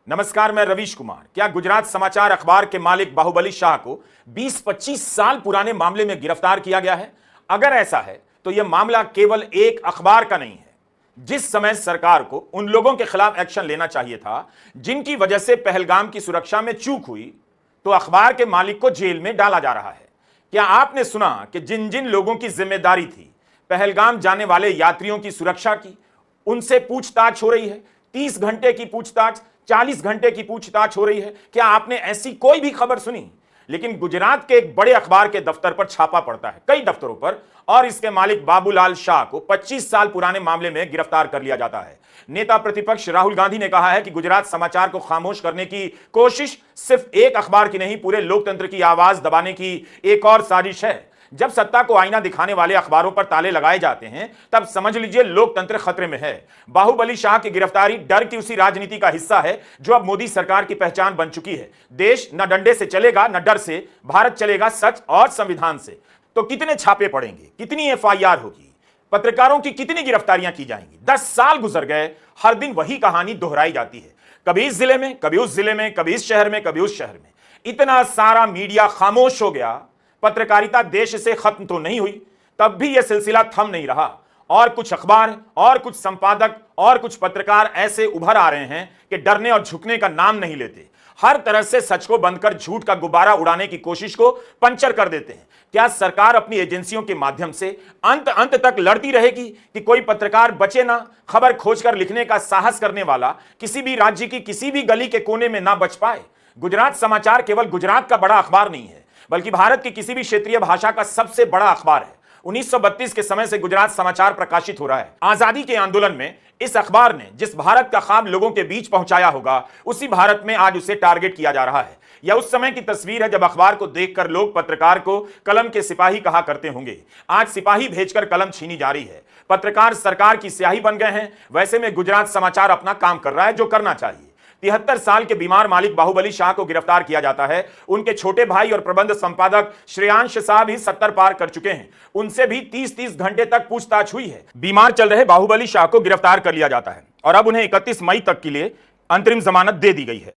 नमस्कार, मैं रवीश कुमार। क्या गुजरात समाचार अखबार के मालिक बाहुबली शाह को 20-25 साल पुराने मामले में गिरफ्तार किया गया है? अगर ऐसा है तो यह मामला केवल एक अखबार का नहीं है। जिस समय सरकार को उन लोगों के खिलाफ एक्शन लेना चाहिए था जिनकी वजह से पहलगाम की सुरक्षा में चूक हुई, तो अखबार के मालिक को जेल में डाला जा रहा है। क्या आपने सुना कि जिन जिन लोगों की जिम्मेदारी थी पहलगाम जाने वाले यात्रियों की सुरक्षा की, उनसे पूछताछ हो रही है? 30 घंटे की पूछताछ, 40 घंटे की पूछताछ हो रही है। क्या आपने ऐसी कोई भी खबर सुनी? लेकिन गुजरात के एक बड़े अखबार के दफ्तर पर छापा पड़ता है, कई दफ्तरों पर, और इसके मालिक बाबूलाल शाह को 25 साल पुराने मामले में गिरफ्तार कर लिया जाता है। नेता प्रतिपक्ष राहुल गांधी ने कहा है कि गुजरात समाचार को खामोश करने की कोशिश सिर्फ एक अखबार की नहीं, पूरे लोकतंत्र की आवाज दबाने की एक और साजिश है। जब सत्ता को आईना दिखाने वाले अखबारों पर ताले लगाए जाते हैं, तब समझ लीजिए लोकतंत्र खतरे में है। बाहुबली शाह की गिरफ्तारी डर की उसी राजनीति का हिस्सा है जो अब मोदी सरकार की पहचान बन चुकी है। देश न डंडे से चलेगा न डर से, भारत चलेगा सच और संविधान से। तो कितने छापे पड़ेंगे, कितनी एफआईआर होगी, पत्रकारों की कितनी गिरफ्तारियां की जाएंगी? 10 साल गुजर गए, हर दिन वही कहानी दोहराई जाती है। कभी इस जिले में, कभी उस जिले में, कभी इस शहर में, कभी उस शहर में। इतना सारा मीडिया खामोश हो गया। पत्रकारिता देश से खत्म तो नहीं हुई, तब भी यह सिलसिला थम नहीं रहा। और कुछ अखबार और कुछ संपादक और कुछ पत्रकार ऐसे उभर आ रहे हैं कि डरने और झुकने का नाम नहीं लेते। हर तरह से सच को बंद कर झूठ का गुब्बारा उड़ाने की कोशिश को पंचर कर देते हैं। क्या सरकार अपनी एजेंसियों के माध्यम से अंत तक लड़ती रहेगी कि कोई पत्रकार बचे ना? खबर खोजकर लिखने का साहस करने वाला किसी भी राज्य की किसी भी गली के कोने में ना बच पाए? गुजरात समाचार केवल गुजरात का बड़ा अखबार नहीं है, बल्कि भारत की किसी भी क्षेत्रीय भाषा का सबसे बड़ा अखबार है। 1932 के समय से गुजरात समाचार प्रकाशित हो रहा है। आजादी के आंदोलन में इस अखबार ने जिस भारत का ख्वाब लोगों के बीच पहुंचाया होगा, उसी भारत में आज उसे टारगेट किया जा रहा है। यह उस समय की तस्वीर है जब अखबार को देखकर लोग पत्रकार को कलम के सिपाही कहा करते होंगे। आज सिपाही भेजकर कलम छीनी जा रही है। पत्रकार सरकार की स्याही बन गए हैं। वैसे में गुजरात समाचार अपना काम कर रहा है जो करना चाहिए। 73 साल के बीमार मालिक बाहुबली शाह को गिरफ्तार किया जाता है। उनके छोटे भाई और प्रबंध संपादक श्रेयांश शाह भी 70 पार कर चुके हैं। उनसे भी 30-30 घंटे तक पूछताछ हुई है। बीमार चल रहे बाहुबली शाह को गिरफ्तार कर लिया जाता है और अब उन्हें 31 मई तक के लिए अंतरिम जमानत दे दी गई है।